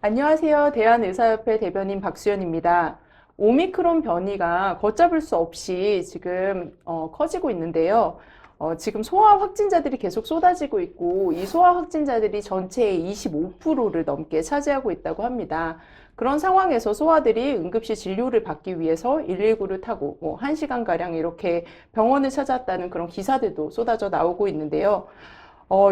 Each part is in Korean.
안녕하세요. 대한의사협회 대변인 박수연입니다. 오미크론 변이가 걷잡을 수 없이 지금 커지고 있는데요. 지금 소아 확진자들이 계속 쏟아지고 있고 이 소아 확진자들이 전체의 25%를 넘게 차지하고 있다고 합니다. 그런 상황에서 소아들이 응급실 진료를 받기 위해서 119를 타고 1시간가량 이렇게 병원을 찾았다는 그런 기사들도 쏟아져 나오고 있는데요.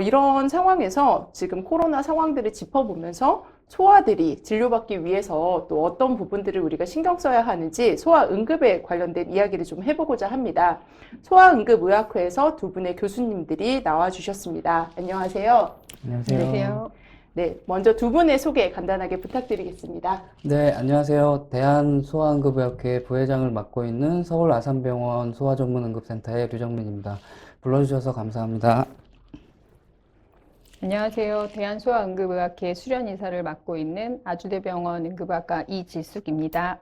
이런 상황에서 지금 코로나 상황들을 짚어보면서 소아들이 진료받기 위해서 또 어떤 부분들을 우리가 신경 써야 하는지 소아 응급에 관련된 이야기를 좀 해보고자 합니다. 소아응급의학회에서 두 분의 교수님들이 나와주셨습니다. 안녕하세요. 안녕하세요. 안녕하세요. 네, 먼저 두 분의 소개 간단하게 부탁드리겠습니다. 네, 안녕하세요. 대한소아응급의학회 부회장을 맡고 있는 서울 아산병원 소아전문응급센터의 류정민입니다. 불러주셔서 감사합니다. 안녕하세요. 대한소아응급의학회 수련이사를 맡고 있는 아주대병원 응급학과 이지숙입니다.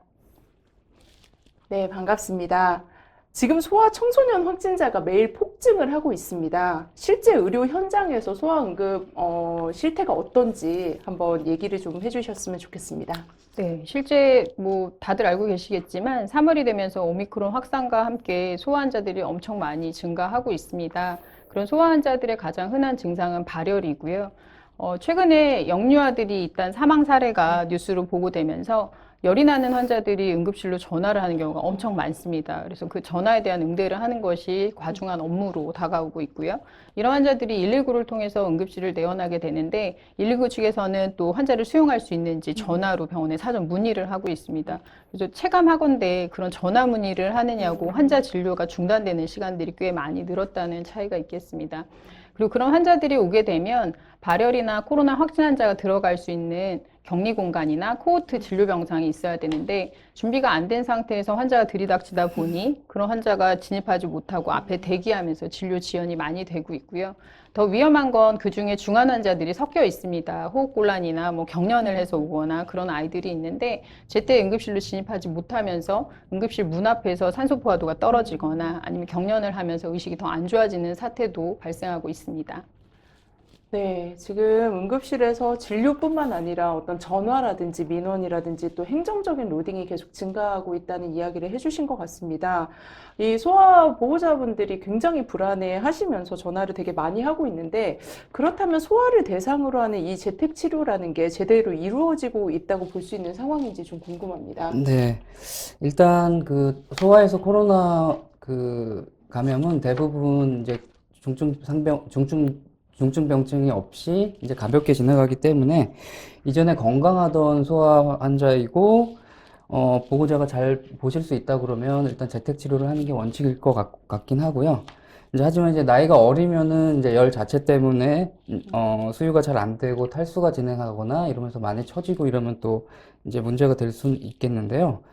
네, 반갑습니다. 지금 소아 청소년 확진자가 매일 폭증을 하고 있습니다. 실제 의료 현장에서 소아응급 실태가 어떤지 한번 얘기를 좀 해주셨으면 좋겠습니다. 네, 실제 다들 알고 계시겠지만 3월이 되면서 오미크론 확산과 함께 소아 환자들이 엄청 많이 증가하고 있습니다. 그런 소아 환자들의 가장 흔한 증상은 발열이고요. 최근에 영유아들이 일단 사망 사례가 뉴스로 보고되면서 열이 나는 환자들이 응급실로 전화를 하는 경우가 엄청 많습니다. 그래서 그 전화에 대한 응대를 하는 것이 과중한 업무로 다가오고 있고요. 이런 환자들이 119를 통해서 응급실을 내원하게 되는데 119 측에서는 또 환자를 수용할 수 있는지 전화로 병원에 사전 문의를 하고 있습니다. 그래서 체감하건대 그런 전화 문의를 하느냐고 환자 진료가 중단되는 시간들이 꽤 많이 늘었다는 차이가 있겠습니다. 그리고 그런 환자들이 오게 되면 발열이나 코로나 확진 환자가 들어갈 수 있는 격리 공간이나 코호트 진료 병상이 있어야 되는데 준비가 안 된 상태에서 환자가 들이닥치다 보니 그런 환자가 진입하지 못하고 앞에 대기하면서 진료 지연이 많이 되고 있고요. 더 위험한 건 그중에 중환 환자들이 섞여 있습니다. 호흡곤란이나 경련을 해서 오거나 그런 아이들이 있는데 제때 응급실로 진입하지 못하면서 응급실 문 앞에서 산소 포화도가 떨어지거나 아니면 경련을 하면서 의식이 더 안 좋아지는 사태도 발생하고 있습니다. 네, 지금 응급실에서 진료뿐만 아니라 어떤 전화라든지 민원이라든지 또 행정적인 로딩이 계속 증가하고 있다는 이야기를 해주신 것 같습니다. 이 소아 보호자분들이 굉장히 불안해 하시면서 전화를 되게 많이 하고 있는데 그렇다면 소아를 대상으로 하는 이 재택 치료라는 게 제대로 이루어지고 있다고 볼 수 있는 상황인지 좀 궁금합니다. 네, 일단 그 소아에서 코로나 감염은 대부분 이제 중증 병증이 없이 이제 가볍게 지나가기 때문에 이전에 건강하던 소아 환자이고 보호자가 잘 보실 수 있다 그러면 일단 재택 치료를 하는 게 원칙일 것 같긴 하고요. 이제 하지만 이제 나이가 어리면은 이제 열 자체 때문에 수유가 잘 안 되고 탈수가 진행하거나 이러면서 많이 처지고 이러면 또 이제 문제가 될 수는 있겠는데요.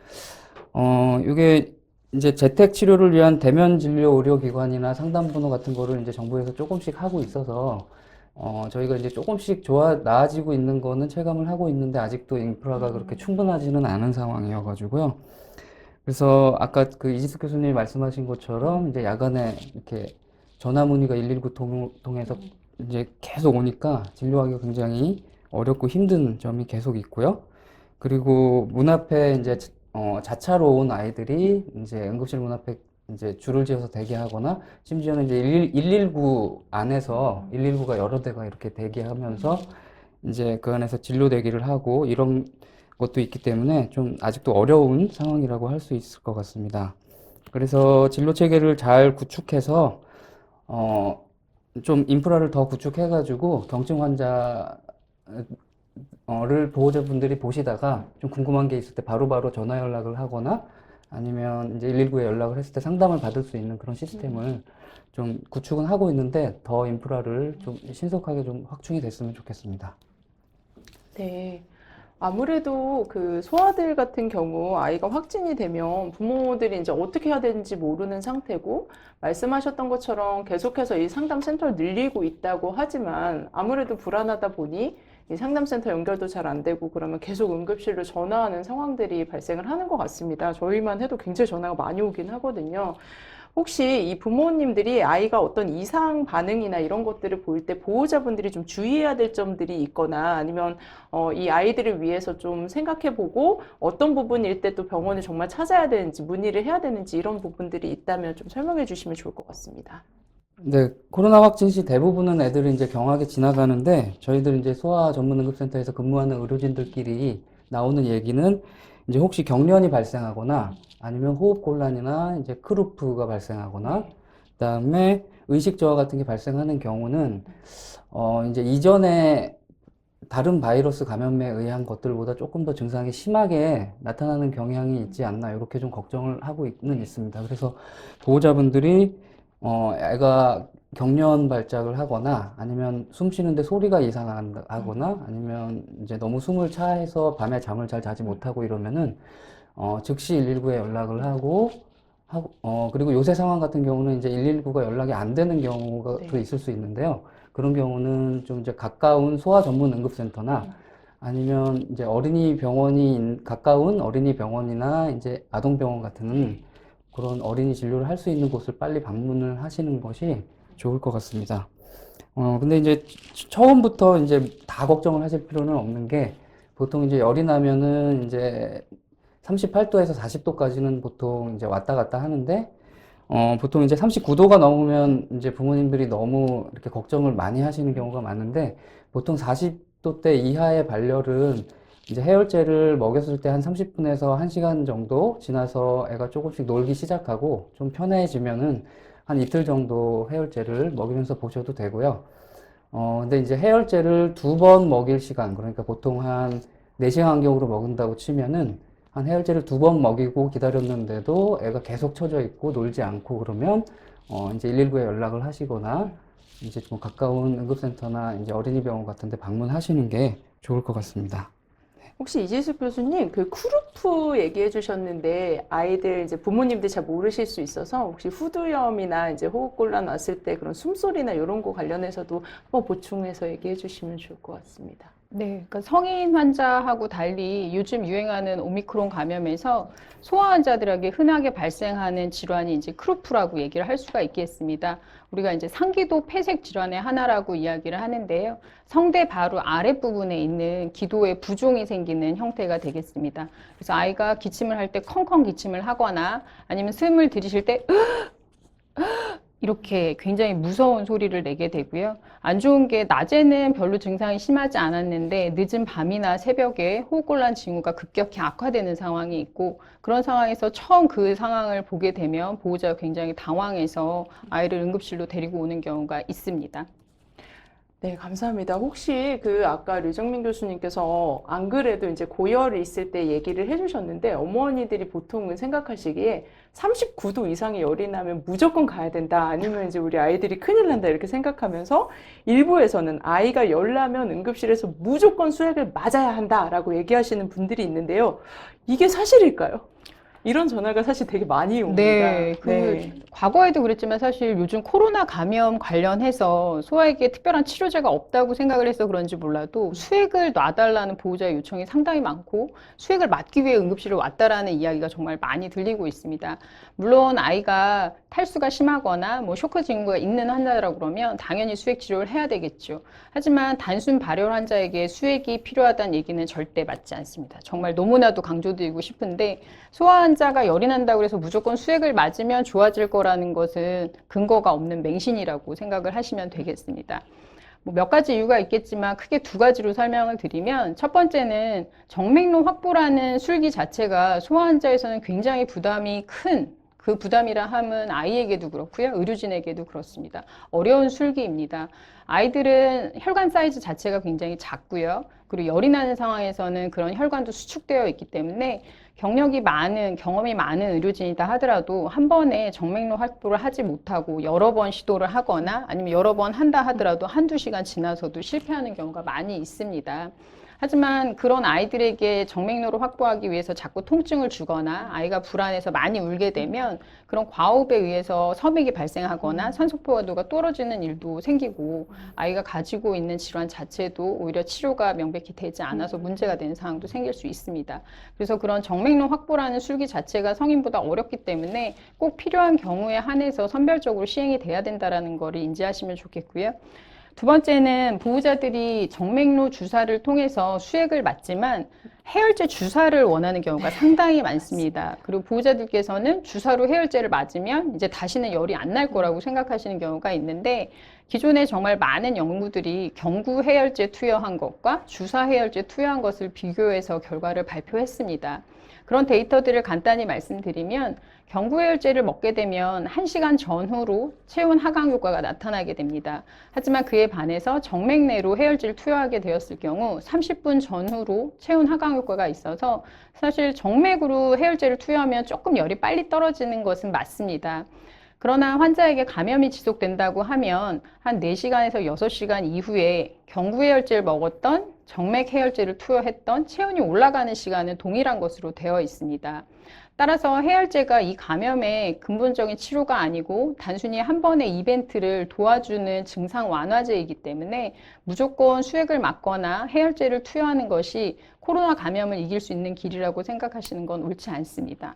이게 이제 재택 치료를 위한 대면 진료 의료기관이나 상담 번호 같은 거를 이제 정부에서 조금씩 하고 있어서 저희가 이제 조금씩 나아지고 있는 거는 체감을 하고 있는데 아직도 인프라가 그렇게 충분하지는 않은 상황이어가지고요. 그래서 아까 그 이지숙 교수님이 말씀하신 것처럼 이제 야간에 이렇게 전화 문의가 119 통해서 이제 계속 오니까 진료하기가 굉장히 어렵고 힘든 점이 계속 있고요. 그리고 문 앞에 이제 자차로 온 아이들이 이제 응급실 문 앞에 이제 줄을 지어서 대기하거나 심지어는 이제 119 안에서 119가 여러 대가 이렇게 대기하면서 이제 그 안에서 진료 대기를 하고 이런 것도 있기 때문에 좀 아직도 어려운 상황이라고 할 수 있을 것 같습니다. 그래서 진로 체계를 잘 구축해서 좀 인프라를 더 구축해가지고 경증 환자 를 보호자분들이 보시다가 좀 궁금한 게 있을 때 바로바로 전화 연락을 하거나 아니면 이제 119에 연락을 했을 때 상담을 받을 수 있는 그런 시스템을 좀 구축은 하고 있는데 더 인프라를 좀 신속하게 좀 확충이 됐으면 좋겠습니다. 네. 아무래도 그 소아들 같은 경우 아이가 확진이 되면 부모들이 이제 어떻게 해야 되는지 모르는 상태고 말씀하셨던 것처럼 계속해서 이 상담 센터를 늘리고 있다고 하지만 아무래도 불안하다 보니 이 상담센터 연결도 잘 안 되고 그러면 계속 응급실로 전화하는 상황들이 발생을 하는 것 같습니다. 저희만 해도 굉장히 전화가 많이 오긴 하거든요. 혹시 이 부모님들이 아이가 어떤 이상 반응이나 이런 것들을 볼 때 보호자분들이 좀 주의해야 될 점들이 있거나 아니면 이 아이들을 위해서 좀 생각해보고 어떤 부분일 때 또 병원을 정말 찾아야 되는지 문의를 해야 되는지 이런 부분들이 있다면 좀 설명해 주시면 좋을 것 같습니다. 네, 코로나 확진 시 대부분은 애들이 이제 경하게 지나가는데 저희들 이제 소아 전문 응급센터에서 근무하는 의료진들끼리 나오는 얘기는 이제 혹시 경련이 발생하거나 아니면 호흡 곤란이나 이제 크루프가 발생하거나 그다음에 의식 저하 같은 게 발생하는 경우는 이제 이전에 다른 바이러스 감염에 의한 것들보다 조금 더 증상이 심하게 나타나는 경향이 있지 않나 이렇게 좀 걱정을 하고 있습니다. 그래서 보호자분들이 애가 경련 발작을 하거나 아니면 숨 쉬는데 소리가 이상하거나 아니면 이제 너무 숨을 차해서 밤에 잠을 잘 자지 못하고 이러면은 즉시 119에 연락을 하고 그리고 요새 상황 같은 경우는 이제 119가 연락이 안 되는 경우가 네. 또 있을 수 있는데요. 그런 경우는 좀 이제 가까운 소아 전문 응급센터나 아니면 이제 가까운 어린이 병원이나 이제 아동병원 같은 그런 어린이 진료를 할 수 있는 곳을 빨리 방문을 하시는 것이 좋을 것 같습니다. 근데 이제 처음부터 이제 다 걱정을 하실 필요는 없는 게 보통 이제 열이 나면은 이제 38도에서 40도까지는 보통 이제 왔다 갔다 하는데 보통 이제 39도가 넘으면 이제 부모님들이 너무 이렇게 걱정을 많이 하시는 경우가 많은데 보통 40도대 이하의 발열은 이제 해열제를 먹였을 때 한 30분에서 1시간 정도 지나서 애가 조금씩 놀기 시작하고 좀 편해지면은 한 이틀 정도 해열제를 먹이면서 보셔도 되고요. 근데 이제 해열제를 2번 먹일 시간, 그러니까 보통 한 4시간 간격으로 먹는다고 치면은 한 해열제를 2번 먹이고 기다렸는데도 애가 계속 처져 있고 놀지 않고 그러면 이제 119에 연락을 하시거나 이제 좀 가까운 응급센터나 이제 어린이병원 같은 데 방문하시는 게 좋을 것 같습니다. 혹시 이지숙 교수님, 그 쿠루프 얘기해 주셨는데 아이들 이제 부모님들 잘 모르실 수 있어서 혹시 후두염이나 이제 호흡곤란 왔을 때 그런 숨소리나 이런 거 관련해서도 한번 보충해서 얘기해 주시면 좋을 것 같습니다. 네, 그러니까 성인 환자하고 달리 요즘 유행하는 오미크론 감염에서 소아 환자들에게 흔하게 발생하는 질환이 이제 크루프라고 얘기를 할 수가 있겠습니다. 우리가 이제 상기도 폐색 질환의 하나라고 이야기를 하는데요. 성대 바로 아랫부분에 있는 기도에 부종이 생기는 형태가 되겠습니다. 그래서 아이가 기침을 할 때 컹컹 기침을 하거나 아니면 숨을 들이쉴 때 이렇게 굉장히 무서운 소리를 내게 되고요. 안 좋은 게 낮에는 별로 증상이 심하지 않았는데 늦은 밤이나 새벽에 호흡곤란 징후가 급격히 악화되는 상황이 있고 그런 상황에서 처음 그 상황을 보게 되면 보호자가 굉장히 당황해서 아이를 응급실로 데리고 오는 경우가 있습니다. 네, 감사합니다. 혹시 그 아까 류정민 교수님께서 안 그래도 이제 고열이 있을 때 얘기를 해주셨는데 어머니들이 보통은 생각하시기에 39도 이상의 열이 나면 무조건 가야 된다. 아니면 이제 우리 아이들이 큰일 난다. 이렇게 생각하면서 일부에서는 아이가 열 나면 응급실에서 무조건 수액을 맞아야 한다라고 얘기하시는 분들이 있는데요. 이게 사실일까요? 이런 전화가 사실 되게 많이 옵니다. 네, 네. 과거에도 그랬지만 사실 요즘 코로나 감염 관련해서 소아에게 특별한 치료제가 없다고 생각을 해서 그런지 몰라도 수액을 놔달라는 보호자의 요청이 상당히 많고 수액을 맞기 위해 응급실을 왔다라는 이야기가 정말 많이 들리고 있습니다. 물론 아이가 탈수가 심하거나 뭐 쇼크 징후가 있는 환자라고 그러면 당연히 수액 치료를 해야 되겠죠. 하지만 단순 발열 환자에게 수액이 필요하다는 얘기는 절대 맞지 않습니다. 정말 너무나도 강조드리고 싶은데 소아 환자가 열이 난다고 해서 무조건 수액을 맞으면 좋아질 거라는 것은 근거가 없는 맹신이라고 생각을 하시면 되겠습니다. 뭐 몇 가지 이유가 있겠지만 크게 2가지로 설명을 드리면 첫 번째는 정맥류 확보라는 술기 자체가 소아 환자에서는 굉장히 부담이 큰 그 부담이라 함은 아이에게도 그렇고요. 의료진에게도 그렇습니다. 어려운 술기입니다. 아이들은 혈관 사이즈 자체가 굉장히 작고요. 그리고 열이 나는 상황에서는 그런 혈관도 수축되어 있기 때문에 경험이 많은 의료진이다 하더라도 한 번에 정맥류 확보를 하지 못하고 여러 번 시도를 하거나 아니면 여러 번 한다 하더라도 한두 시간 지나서도 실패하는 경우가 많이 있습니다. 하지만 그런 아이들에게 정맥류를 확보하기 위해서 자꾸 통증을 주거나 아이가 불안해서 많이 울게 되면 그런 과호흡에 의해서 섬액이 발생하거나 산소 포화도가 떨어지는 일도 생기고 아이가 가지고 있는 질환 자체도 오히려 치료가 명백히 되지 않아서 문제가 되는 상황도 생길 수 있습니다. 그래서 그런 정맥류 확보라는 술기 자체가 성인보다 어렵기 때문에 꼭 필요한 경우에 한해서 선별적으로 시행이 돼야 된다는 거를 인지하시면 좋겠고요. 두 번째는 보호자들이 정맥류 주사를 통해서 수액을 맞지만 해열제 주사를 원하는 경우가 상당히 많습니다. 그리고 보호자들께서는 주사로 해열제를 맞으면 이제 다시는 열이 안 날 거라고 생각하시는 경우가 있는데, 기존에 정말 많은 연구들이 경구 해열제 투여한 것과 주사 해열제 투여한 것을 비교해서 결과를 발표했습니다. 그런 데이터들을 간단히 말씀드리면, 경구해열제를 먹게 되면 1시간 전후로 체온 하강 효과가 나타나게 됩니다. 하지만 그에 반해서 정맥 내로 해열제를 투여하게 되었을 경우 30분 전후로 체온 하강 효과가 있어서 사실 정맥으로 해열제를 투여하면 조금 열이 빨리 떨어지는 것은 맞습니다. 그러나 환자에게 감염이 지속된다고 하면 한 4시간에서 6시간 이후에 경구해열제를 먹었던 정맥 해열제를 투여했던 체온이 올라가는 시간은 동일한 것으로 되어 있습니다. 따라서 해열제가 이 감염의 근본적인 치료가 아니고 단순히 한 번의 이벤트를 도와주는 증상 완화제이기 때문에 무조건 수액을 맞거나 해열제를 투여하는 것이 코로나 감염을 이길 수 있는 길이라고 생각하시는 건 옳지 않습니다.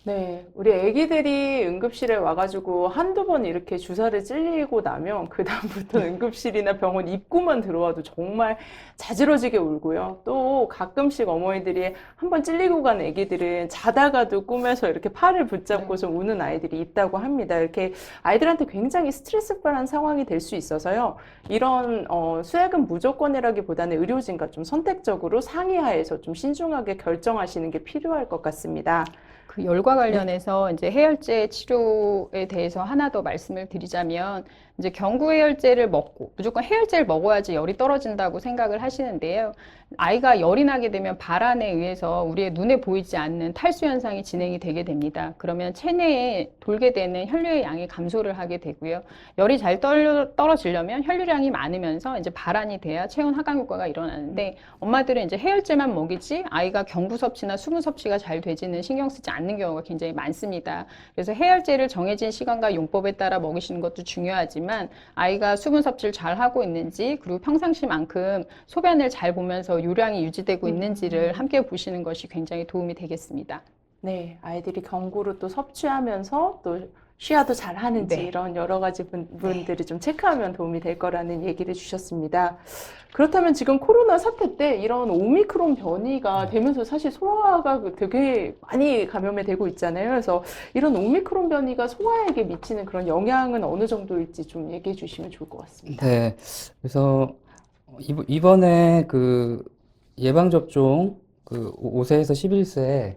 네, 우리 애기들이 응급실에 와가지고 한두 번 이렇게 주사를 찔리고 나면 그다음부터 응급실이나 병원 입구만 들어와도 정말 자지러지게 울고요. 또 가끔씩 어머니들이 한번 찔리고 간 애기들은 자다가도 꿈에서 이렇게 팔을 붙잡고서 우는 아이들이 있다고 합니다. 이렇게 아이들한테 굉장히 스트레스받은 상황이 될 수 있어서요. 이런 수액은 무조건이라기보다는 의료진과 좀 선택적으로 상의하에서 좀 신중하게 결정하시는 게 필요할 것 같습니다. 그 열과 관련해서 이제 해열제 치료에 대해서 하나 더 말씀을 드리자면, 이제 경구해열제를 먹고 무조건 해열제를 먹어야지 열이 떨어진다고 생각을 하시는데요. 아이가 열이 나게 되면 발안에 의해서 우리의 눈에 보이지 않는 탈수 현상이 진행이 되게 됩니다. 그러면 체내에 돌게 되는 혈류의 양이 감소를 하게 되고요. 열이 잘 떨어지려면 혈류량이 많으면서 이제 발안이 돼야 체온 하강 효과가 일어나는데, 엄마들은 이제 해열제만 먹이지 아이가 경구 섭취나 수분 섭취가 잘 되지는 신경 쓰지 않는 경우가 굉장히 많습니다. 그래서 해열제를 정해진 시간과 용법에 따라 먹이시는 것도 중요하지만, 아이가 수분 섭취를 잘 하고 있는지, 그리고 평상시만큼 소변을 잘 보면서 요량이 유지되고 있는지를 함께 보시는 것이 굉장히 도움이 되겠습니다. 네, 아이들이 경구를 또 섭취하면서 또 쉬어도 잘 하는지 네. 이런 여러 가지 부분들이 좀 체크하면 도움이 될 거라는 얘기를 주셨습니다. 그렇다면 지금 코로나 사태 때 이런 오미크론 변이가 되면서 사실 소아가 되게 많이 감염이 되고 있잖아요. 그래서 이런 오미크론 변이가 소아에게 미치는 그런 영향은 어느 정도일지 좀 얘기해 주시면 좋을 것 같습니다. 네. 그래서 이번에 그 예방접종 그 5세에서 11세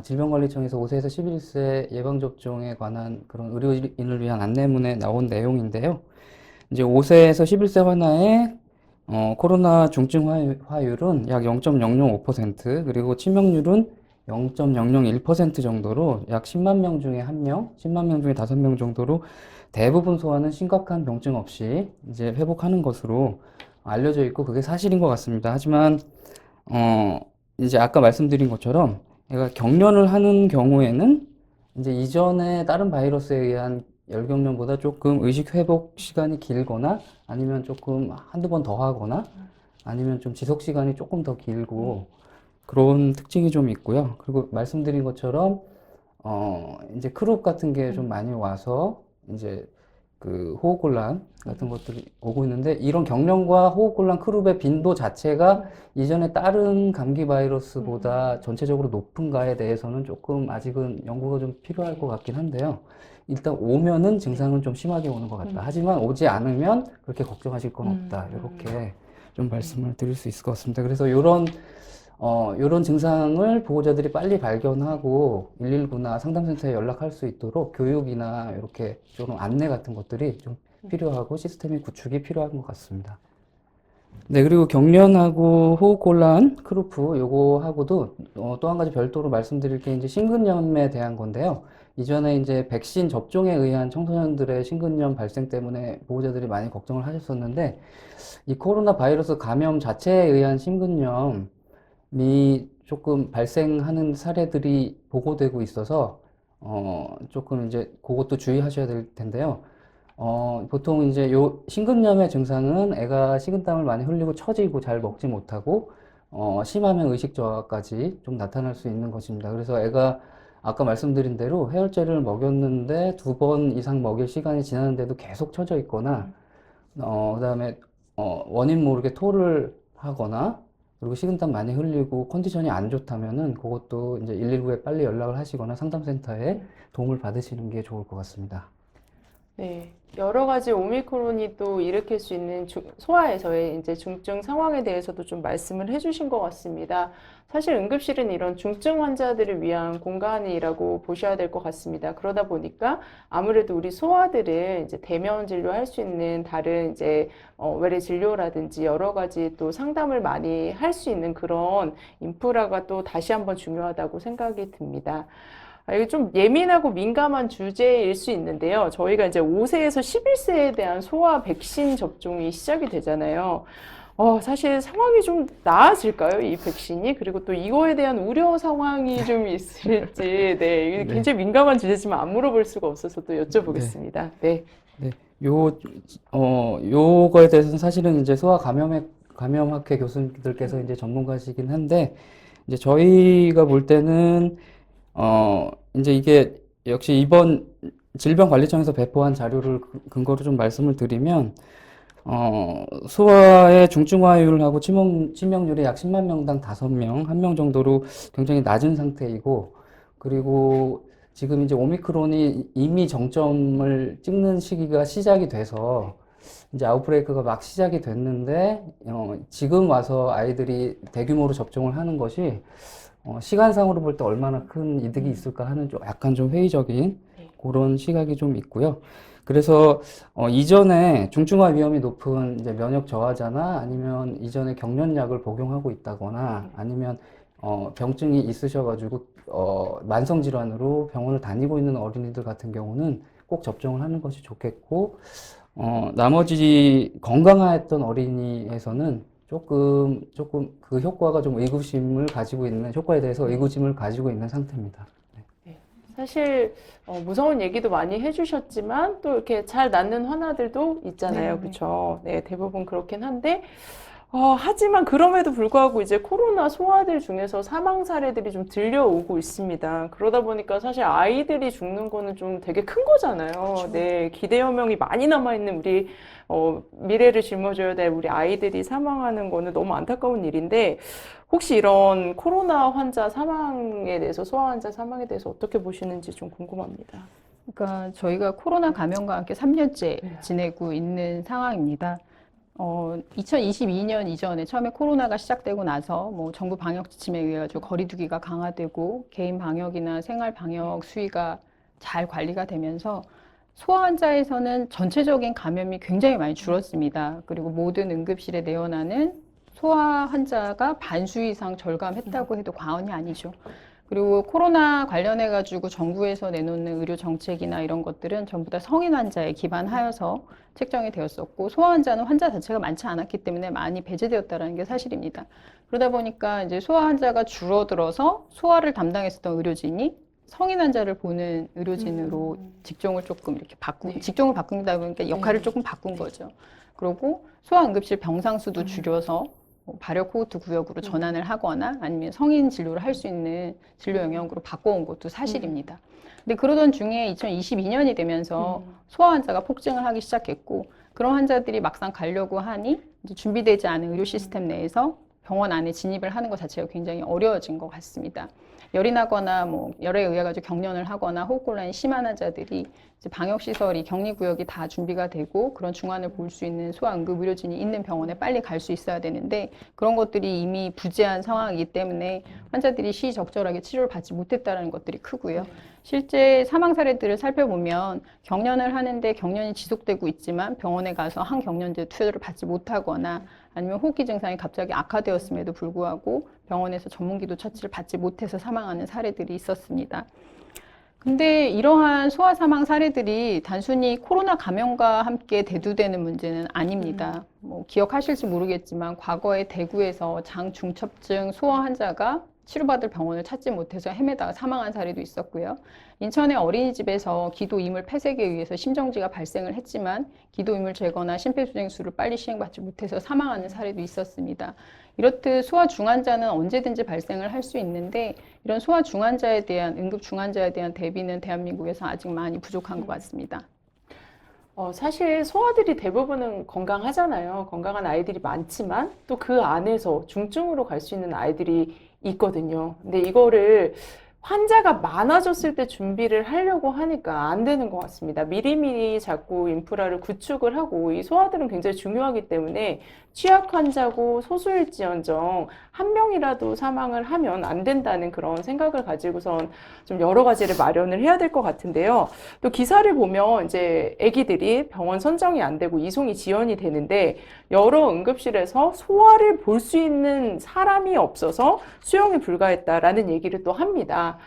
질병관리청에서 5세에서 11세 예방접종에 관한 그런 의료인을 위한 안내문에 나온 내용인데요. 이제 5세에서 11세 환아의 코로나 중증화율은 약 0.005%, 그리고 치명률은 0.001% 정도로 약 10만 명 중에 1명, 10만 명 중에 5명 정도로 대부분 소아는 심각한 병증 없이 이제 회복하는 것으로 알려져 있고, 그게 사실인 것 같습니다. 하지만 이제 아까 말씀드린 것처럼 얘가 경련을 하는 경우에는 이제 이전에 다른 바이러스에 의한 열경련보다 조금 의식 회복 시간이 길거나, 아니면 조금 한두 번 더 하거나, 아니면 좀 지속 시간이 조금 더 길고, 그런 특징이 좀 있고요. 그리고 말씀드린 것처럼 이제 크롭 같은 게 좀 많이 와서 이제 그 호흡곤란 같은 것들이 오고 있는데, 이런 경련과 호흡곤란 크룹의 빈도 자체가 이전에 다른 감기 바이러스보다 전체적으로 높은가에 대해서는 조금 아직은 연구가 좀 필요할 것 같긴 한데요. 일단 오면은 증상은 좀 심하게 오는 것 같다. 하지만 오지 않으면 그렇게 걱정하실 건 없다. 이렇게 좀 말씀을 드릴 수 있을 것 같습니다. 그래서 요런 증상을 보호자들이 빨리 발견하고 119나 상담센터에 연락할 수 있도록 교육이나 이렇게 좀 안내 같은 것들이 좀 필요하고 시스템의 구축이 필요한 것 같습니다. 네, 그리고 경련하고 호흡곤란, 크루프 요거하고도 또 한 가지 별도로 말씀드릴 게 이제 심근염에 대한 건데요. 이전에 이제 백신 접종에 의한 청소년들의 심근염 발생 때문에 보호자들이 많이 걱정을 하셨었는데, 이 코로나 바이러스 감염 자체에 의한 심근염 이 조금 발생하는 사례들이 보고되고 있어서 조금 이제 그것도 주의하셔야 될 텐데요. 보통 이제 요 심근염의 증상은 애가 식은땀을 많이 흘리고 처지고 잘 먹지 못하고, 심하면 의식 저하까지 좀 나타날 수 있는 것입니다. 그래서 애가 아까 말씀드린 대로 해열제를 먹였는데 2번 이상 먹일 시간이 지났는데도 계속 처져 있거나, 그다음에 원인 모르게 토를 하거나, 그리고 식은땀 많이 흘리고 컨디션이 안 좋다면은 그것도 이제 119에 빨리 연락을 하시거나 상담센터에 도움을 받으시는 게 좋을 것 같습니다. 네, 여러 가지 오미크론이 또 일으킬 수 있는 소아에서의 이제 중증 상황에 대해서도 좀 말씀을 해주신 것 같습니다. 사실 응급실은 이런 중증 환자들을 위한 공간이라고 보셔야 될 것 같습니다. 그러다 보니까 아무래도 우리 소아들은 이제 대면 진료할 수 있는 다른 이제 외래 진료라든지 여러 가지 또 상담을 많이 할 수 있는 그런 인프라가 또 다시 한번 중요하다고 생각이 듭니다. 이게 좀 예민하고 민감한 주제일 수 있는데요. 저희가 이제 5세에서 11세에 대한 소아 백신 접종이 시작이 되잖아요. 사실 상황이 좀 나아질까요? 이 백신이? 그리고 또 이거에 대한 우려 상황이 좀 있을지, 네, 이게 네. 굉장히 민감한 주제지만 안 물어볼 수가 없어서 또 여쭤보겠습니다. 네. 네, 요거에 대해서는 사실은 이제 감염학회 교수님들께서 이제 전문가시긴 한데, 이제 저희가 볼 때는, 이제 이게 역시 이번 질병관리청에서 배포한 자료를 근거로 좀 말씀을 드리면, 소아의 중증화율하고 치명률이 약 10만 명당 5명, 1명 정도로 굉장히 낮은 상태이고, 그리고 지금 이제 오미크론이 이미 정점을 찍는 시기가 시작이 돼서 이제 아웃브레이크가 막 시작이 됐는데, 지금 와서 아이들이 대규모로 접종을 하는 것이 시간상으로 볼 때 얼마나 큰 이득이 있을까 하는 약간 좀 회의적인 그런 시각이 좀 있고요. 그래서 이전에 중증화 위험이 높은 이제 면역 저하자나 아니면 이전에 경련약을 복용하고 있다거나 아니면 병증이 있으셔가지고 만성 질환으로 병원을 다니고 있는 어린이들 같은 경우는 꼭 접종을 하는 것이 좋겠고, 나머지 건강했던 어린이에서는 조금 그 효과가 좀 효과에 대해서 의구심을 가지고 있는 상태입니다. 사실 무서운 얘기도 많이 해주셨지만 또 이렇게 잘 낫는 환아들도 있잖아요. 네. 그렇죠? 네, 대부분 그렇긴 한데 하지만 그럼에도 불구하고 이제 코로나 소아들 중에서 사망 사례들이 좀 들려오고 있습니다. 그러다 보니까 사실 아이들이 죽는 거는 좀 되게 큰 거잖아요. 그렇죠. 네, 기대 여명이 많이 남아있는 우리 미래를 짊어져야 될 우리 아이들이 사망하는 거는 너무 안타까운 일인데, 혹시 이런 코로나 환자 사망에 대해서, 소아 환자 사망에 대해서 어떻게 보시는지 좀 궁금합니다. 그러니까 저희가 코로나 감염과 함께 3년째 지내고 있는 상황입니다. 2022년 이전에 처음에 코로나가 시작되고 나서 뭐 정부 방역 지침에 의해 가지고 거리두기가 강화되고 개인 방역이나 생활 방역 수위가 잘 관리가 되면서 소아 환자에서는 전체적인 감염이 굉장히 많이 줄었습니다. 그리고 모든 응급실에 내원하는 소아 환자가 반수 이상 절감했다고 해도 과언이 아니죠. 그리고 코로나 관련해 가지고 정부에서 내놓는 의료 정책이나 이런 것들은 전부 다 성인 환자에 기반하여서 책정이 되었었고, 소아 환자는 환자 자체가 많지 않았기 때문에 많이 배제되었다는 게 사실입니다. 그러다 보니까 이제 소아 환자가 줄어들어서 소아를 담당했었던 의료진이 성인 환자를 보는 의료진으로 직종을 조금 이렇게 직종을 바꾼다 보니까 역할을 조금 바꾼 거죠. 그리고 소아 응급실 병상 수도 줄여서 발열 코호트 구역으로 전환을 하거나 아니면 성인 진료를 할 수 있는 진료 영역으로 바꿔온 것도 사실입니다. 근데 그러던 중에 2022년이 되면서 소아 환자가 폭증을 하기 시작했고, 그런 환자들이 막상 가려고 하니 이제 준비되지 않은 의료 시스템 내에서 병원 안에 진입을 하는 것 자체가 굉장히 어려워진 것 같습니다. 열이 나거나 뭐 열에 의해 가지고 경련을 하거나 호흡곤란이 심한 환자들이 이제 방역시설이 격리구역이 다 준비가 되고 그런 중환을 볼 수 있는 소아응급의료진이 있는 병원에 빨리 갈 수 있어야 되는데, 그런 것들이 이미 부재한 상황이기 때문에 환자들이 시적절하게 치료를 받지 못했다는 것들이 크고요. 실제 사망 사례들을 살펴보면 경련을 하는데 경련이 지속되고 있지만 병원에 가서 항경련제 투여를 받지 못하거나 아니면 호흡기 증상이 갑자기 악화되었음에도 불구하고 병원에서 전문기도 처치를 받지 못해서 사망하는 사례들이 있었습니다. 근데 이러한 소아 사망 사례들이 단순히 코로나 감염과 함께 대두되는 문제는 아닙니다. 뭐 기억하실지 모르겠지만 과거에 대구에서 장중첩증 소아 환자가 치료받을 병원을 찾지 못해서 헤매다가 사망한 사례도 있었고요. 인천의 어린이집에서 기도이물 폐색에 의해서 심정지가 발생을 했지만 기도이물 제거나 심폐소생술을 빨리 시행받지 못해서 사망하는 사례도 있었습니다. 이렇듯 소아 중환자는 언제든지 발생을 할 수 있는데 이런 소아 중환자에 대한 응급 중환자에 대한 대비는 대한민국에서 아직 많이 부족한 것 같습니다. 사실 소아들이 대부분은 건강하잖아요. 건강한 아이들이 많지만 또 그 안에서 중증으로 갈 수 있는 아이들이 있거든요. 근데 이거를 환자가 많아졌을 때 준비를 하려고 하니까 안 되는 것 같습니다. 미리미리 자꾸 인프라를 구축을 하고 이 소아들은 굉장히 중요하기 때문에 취약 환자고 소수일지언정 한 명이라도 사망을 하면 안 된다는 그런 생각을 가지고선 좀 여러 가지를 마련을 해야 될 것 같은데요. 또 기사를 보면 이제 아기들이 병원 선정이 안 되고 이송이 지연이 되는데 여러 응급실에서 소아를 볼 수 있는 사람이 없어서 수용이 불가했다라는 얘기를 또 합니다.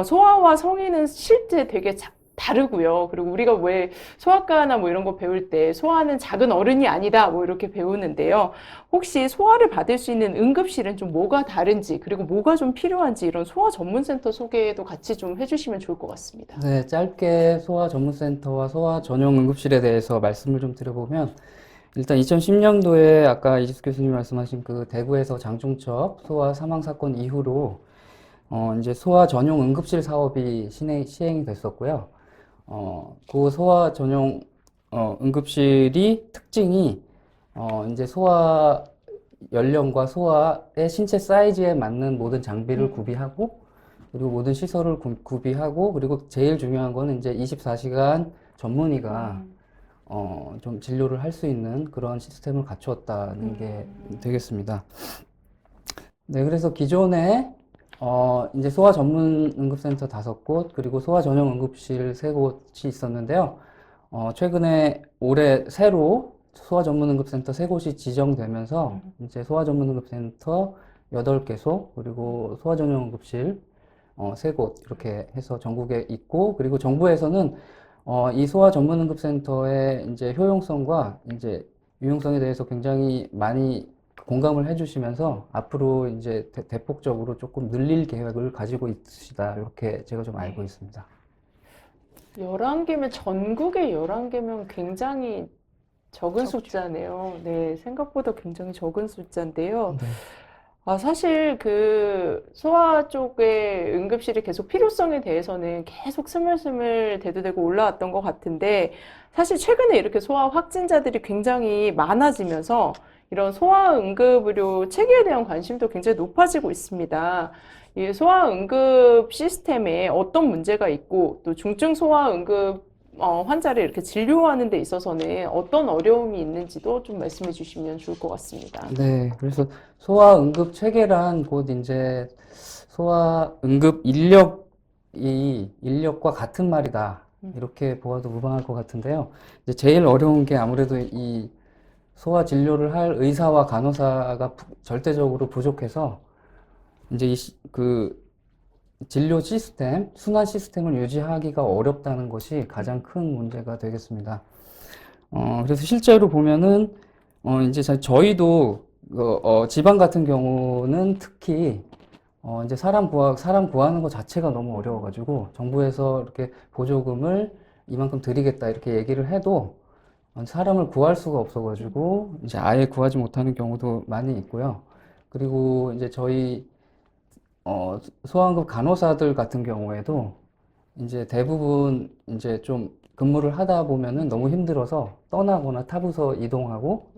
소아와 성인은 실제 되게 다르고요. 그리고 우리가 왜 소아과나 뭐 이런 거 배울 때 소아는 작은 어른이 아니다 뭐 이렇게 배우는데요. 혹시 소아를 받을 수 있는 응급실은 좀 뭐가 다른지 그리고 뭐가 좀 필요한지 이런 소아 전문센터 소개도 같이 좀 해주시면 좋을 것 같습니다. 네, 짧게 소아 전문센터와 소아 전용 응급실에 대해서 말씀을 좀 드려보면, 일단 2010년도에 아까 이지수 교수님 말씀하신 그 대구에서 장중첩 소아 사망 사건 이후로 이제 소아 전용 응급실 사업이 시행이 됐었고요. 그 소아 전용 응급실이 특징이 이제 소아 연령과 소아의 신체 사이즈에 맞는 모든 장비를 구비하고, 그리고 모든 시설을 구비하고, 그리고 제일 중요한 거는 이제 24시간 전문의가 좀 진료를 할 수 있는 그런 시스템을 갖추었다는 게 되겠습니다. 네, 그래서 기존에 이제 소아 전문 응급센터 5곳, 그리고 소아 전용 응급실 3곳이 있었는데요. 최근에 올해 새로 소아 전문 응급센터 3곳이 지정되면서 이제 소아 전문 응급센터 8개소, 그리고 소아 전용 응급실 3곳 이렇게 해서 전국에 있고, 그리고 정부에서는 이 소아 전문 응급센터의 이제 효용성과 이제 유용성에 대해서 굉장히 많이 공감을 해주시면서 앞으로 이제 대폭적으로 조금 늘릴 계획을 가지고 있으시다, 이렇게 제가 좀 알고 있습니다. 11개면 전국에 11개면 굉장히 적은 적죠. 숫자네요. 네, 생각보다 굉장히 적은 숫자인데요. 네. 사실 그 소아 쪽의 응급실이 계속 필요성에 대해서는 계속 스물스물 대두되고 올라왔던 것 같은데 사실 최근에 이렇게 소아 확진자들이 굉장히 많아지면서 이런 소아 응급의료 체계에 대한 관심도 굉장히 높아지고 있습니다. 이 소아 응급 시스템에 어떤 문제가 있고 또 중증 소아 응급 환자를 이렇게 진료하는 데 있어서는 어떤 어려움이 있는지도 좀 말씀해 주시면 좋을 것 같습니다. 네, 그래서 소아 응급 체계란 곧 이제 소아 응급 인력과 같은 말이다, 이렇게 보아도 무방할 것 같은데요. 이제 제일 어려운 게 아무래도 이 소아 진료를 할 의사와 간호사가 절대적으로 부족해서 이제 그 진료 시스템, 순환 시스템을 유지하기가 어렵다는 것이 가장 큰 문제가 되겠습니다. 그래서 실제로 보면은 이제 저희도 지방 같은 경우는 특히 이제 사람 구하는 것 자체가 너무 어려워가지고 정부에서 이렇게 보조금을 이만큼 드리겠다 이렇게 얘기를 해도 사람을 구할 수가 없어가지고 이제 아예 구하지 못하는 경우도 많이 있고요. 그리고 이제 저희 소아응급 간호사들 같은 경우에도 이제 대부분 이제 좀 근무를 하다 보면은 너무 힘들어서 떠나거나 타부서 이동하고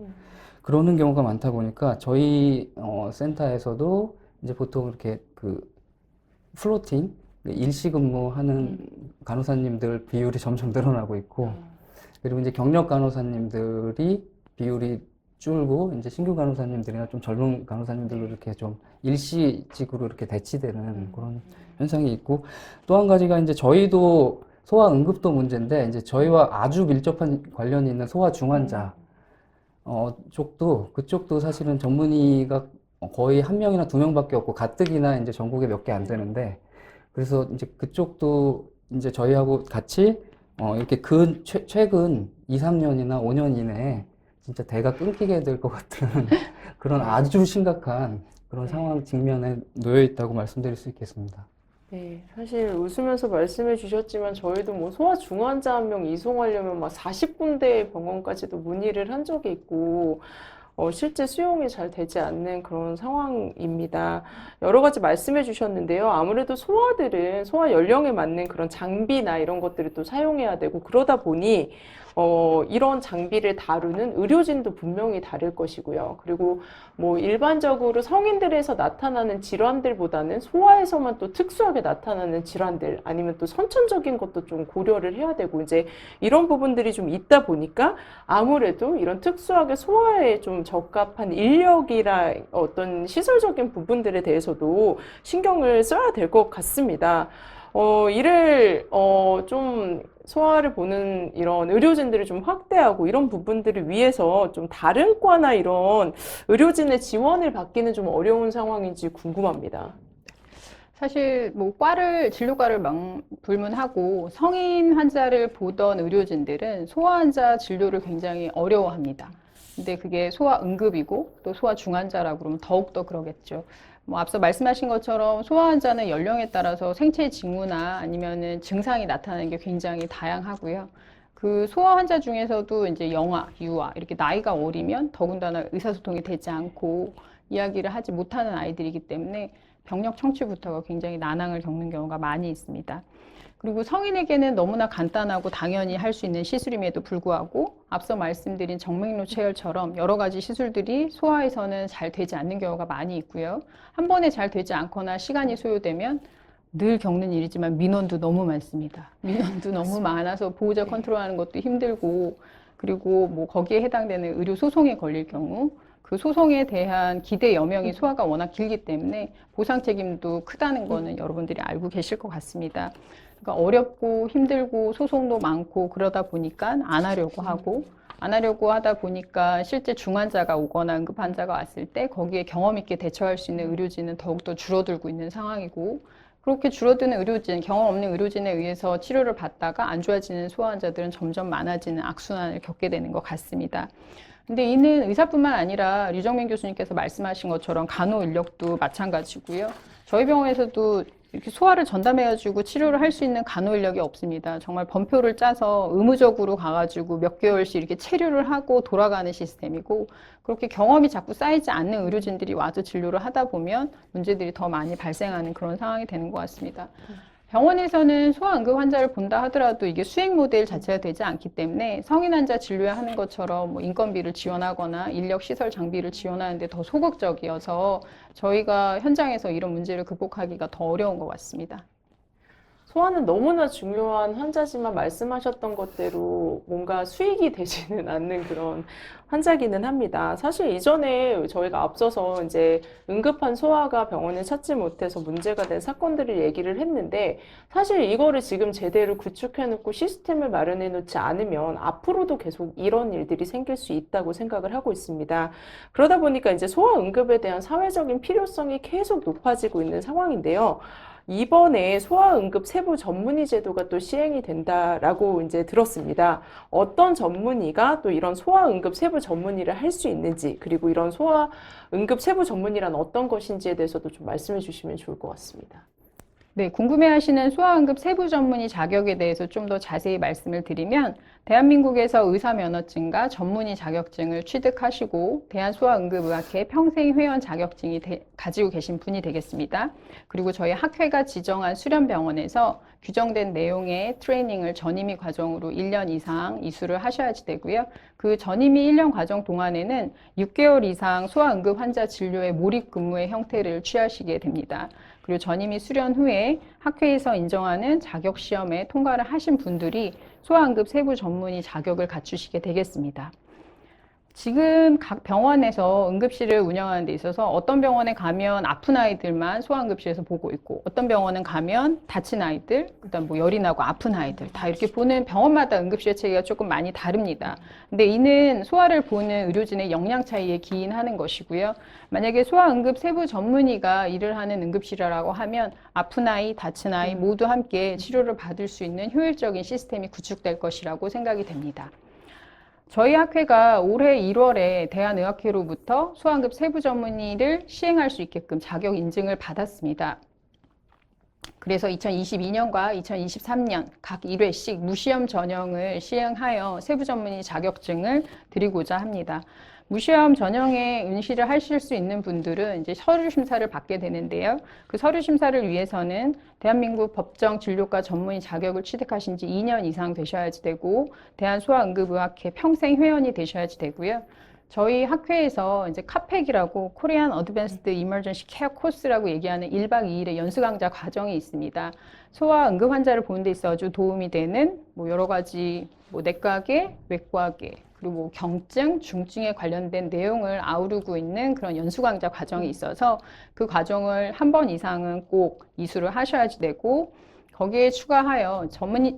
그러는 경우가 많다 보니까 저희 센터에서도 이제 보통 이렇게 그 플로팅, 일시 근무하는 간호사님들 비율이 점점 늘어나고 있고, 그리고 이제 경력 간호사님들이 비율이 줄고 이제 신규 간호사님들이나 좀 젊은 간호사님들로 이렇게 좀 일시직으로 이렇게 대치되는 그런 현상이 있고, 또 한 가지가 이제 저희도 소아 응급도 문제인데 이제 저희와 아주 밀접한 관련이 있는 소아 중환자 그쪽도 사실은 전문의가 거의 1명이나 2명밖에 없고 가뜩이나 이제 전국에 몇 개 안 되는데, 그래서 이제 그쪽도 이제 저희하고 같이 이렇게 최근 2, 3년이나 5년 이내에 진짜 대가 끊기게 될 것 같은 그런 아주 심각한 그런 네. 상황 직면에 놓여 있다고 말씀드릴 수 있겠습니다. 네, 사실 웃으면서 말씀해 주셨지만 저희도 뭐 소아 중환자 한 명 이송하려면 막 40군데 병원까지도 문의를 한 적이 있고 실제 수용이 잘 되지 않는 그런 상황입니다. 여러 가지 말씀해 주셨는데요. 아무래도 소아들은 소아 연령에 맞는 그런 장비나 이런 것들을 또 사용해야 되고 그러다 보니 이런 장비를 다루는 의료진도 분명히 다를 것이고요. 그리고 뭐 일반적으로 성인들에서 나타나는 질환들보다는 소아에서만 또 특수하게 나타나는 질환들 아니면 또 선천적인 것도 좀 고려를 해야 되고 이제 이런 부분들이 좀 있다 보니까 아무래도 이런 특수하게 소아에 좀 적합한 인력이나 어떤 시설적인 부분들에 대해서도 신경을 써야 될 것 같습니다. 좀 소아를 보는 이런 의료진들을 좀 확대하고 이런 부분들을 위해서 좀 다른 과나 이런 의료진의 지원을 받기는 좀 어려운 상황인지 궁금합니다. 사실 뭐 진료과를 불문하고 성인 환자를 보던 의료진들은 소아 환자 진료를 굉장히 어려워합니다. 근데 그게 소아 응급이고 또 소아 중환자라고 그러면 더욱더 그러겠죠. 뭐 앞서 말씀하신 것처럼 소아 환자는 연령에 따라서 생체 징후나 아니면은 증상이 나타나는 게 굉장히 다양하고요. 그 소아 환자 중에서도 이제 영아, 유아 이렇게 나이가 어리면 더군다나 의사소통이 되지 않고 이야기를 하지 못하는 아이들이기 때문에 병력 청취부터가 굉장히 난항을 겪는 경우가 많이 있습니다. 그리고 성인에게는 너무나 간단하고 당연히 할 수 있는 시술임에도 불구하고 앞서 말씀드린 정맥류 체열처럼 여러 가지 시술들이 소아에서는 잘 되지 않는 경우가 많이 있고요. 한 번에 잘 되지 않거나 시간이 소요되면 늘 겪는 일이지만 민원도 너무 많습니다. 민원도 너무 많아서 보호자 컨트롤하는 것도 힘들고 그리고 뭐 거기에 해당되는 의료 소송에 걸릴 경우 그 소송에 대한 기대 여명이 소아가 워낙 길기 때문에 보상 책임도 크다는 거는 여러분들이 알고 계실 것 같습니다. 그러니까 어렵고 힘들고 소송도 많고 그러다 보니까 안 하려고 하다 보니까 실제 중환자가 오거나 응급환자가 왔을 때 거기에 경험 있게 대처할 수 있는 의료진은 더욱더 줄어들고 있는 상황이고 그렇게 줄어드는 의료진, 경험 없는 의료진에 의해서 치료를 받다가 안 좋아지는 소아 환자들은 점점 많아지는 악순환을 겪게 되는 것 같습니다. 근데 이는 의사뿐만 아니라 류정민 교수님께서 말씀하신 것처럼 간호 인력도 마찬가지고요. 저희 병원에서도 이렇게 소아를 전담해가지고 치료를 할 수 있는 간호 인력이 없습니다. 정말 번표를 짜서 의무적으로 가가지고 몇 개월씩 이렇게 체류를 하고 돌아가는 시스템이고 그렇게 경험이 자꾸 쌓이지 않는 의료진들이 와서 진료를 하다 보면 문제들이 더 많이 발생하는 그런 상황이 되는 것 같습니다. 병원에서는 소아응급 환자를 본다 하더라도 이게 수행 모델 자체가 되지 않기 때문에 성인 환자 진료에 하는 것처럼 뭐 인건비를 지원하거나 인력 시설 장비를 지원하는데 더 소극적이어서 저희가 현장에서 이런 문제를 극복하기가 더 어려운 것 같습니다. 소아는 너무나 중요한 환자지만 말씀하셨던 것대로 뭔가 수익이 되지는 않는 그런 환자기는 합니다. 사실 이전에 저희가 앞서서 이제 응급한 소아가 병원을 찾지 못해서 문제가 된 사건들을 얘기를 했는데 사실 이거를 지금 제대로 구축해 놓고 시스템을 마련해 놓지 않으면 앞으로도 계속 이런 일들이 생길 수 있다고 생각을 하고 있습니다. 그러다 보니까 이제 소아 응급에 대한 사회적인 필요성이 계속 높아지고 있는 상황인데요. 이번에 소아응급 세부 전문의 제도가 또 시행이 된다라고 이제 들었습니다. 어떤 전문의가 또 이런 소아응급 세부 전문의를 할 수 있는지, 그리고 이런 소아응급 세부 전문의란 어떤 것인지에 대해서도 좀 말씀해 주시면 좋을 것 같습니다. 네, 궁금해하시는 소아응급 세부 전문의 자격에 대해서 좀 더 자세히 말씀을 드리면 대한민국에서 의사 면허증과 전문의 자격증을 취득하시고 대한소아응급의학회 평생회원 자격증이 가지고 계신 분이 되겠습니다. 그리고 저희 학회가 지정한 수련병원에서 규정된 내용의 트레이닝을 전임의 과정으로 1년 이상 이수를 하셔야지 되고요. 그 전임의 1년 과정 동안에는 6개월 이상 소아응급 환자 진료에 몰입 근무의 형태를 취하시게 됩니다. 그리고 전임의 수련 후에 학회에서 인정하는 자격 시험에 통과를 하신 분들이 소아응급 세부 전문의 자격을 갖추시게 되겠습니다. 지금 각 병원에서 응급실을 운영하는 데 있어서 어떤 병원에 가면 아픈 아이들만 소아응급실에서 보고 있고 어떤 병원은 가면 다친 아이들, 그다음 뭐 열이 나고 아픈 아이들 다 이렇게 보는 병원마다 응급실 체계가 조금 많이 다릅니다. 근데 이는 소아를 보는 의료진의 역량 차이에 기인하는 것이고요. 만약에 소아응급 세부 전문의가 일을 하는 응급실이라고 하면 아픈 아이, 다친 아이 모두 함께 치료를 받을 수 있는 효율적인 시스템이 구축될 것이라고 생각이 됩니다. 저희 학회가 올해 1월에 대한의학회로부터 소아응급 세부 전문의를 시행할 수 있게끔 자격 인증을 받았습니다. 그래서 2022년과 2023년 각 1회씩 무시험 전형을 시행하여 세부 전문의 자격증을 드리고자 합니다. 무시험 전형에 응시를 하실 수 있는 분들은 이제 서류 심사를 받게 되는데요. 그 서류 심사를 위해서는 대한민국 법정 진료과 전문의 자격을 취득하신 지 2년 이상 되셔야지 되고, 대한소아응급의학회 평생 회원이 되셔야지 되고요. 저희 학회에서 이제 카펙이라고 코리안 어드밴스드 이머전시 케어 코스라고 얘기하는 1박 2일의 연수 강좌 과정이 있습니다. 소아 응급 환자를 보는 데 있어 아주 도움이 되는 뭐 여러 가지 뭐 내과계, 외과계, 그리고 뭐 경증, 중증에 관련된 내용을 아우르고 있는 그런 연수 강좌 과정이 있어서 그 과정을 한 번 이상은 꼭 이수를 하셔야지 되고, 거기에 추가하여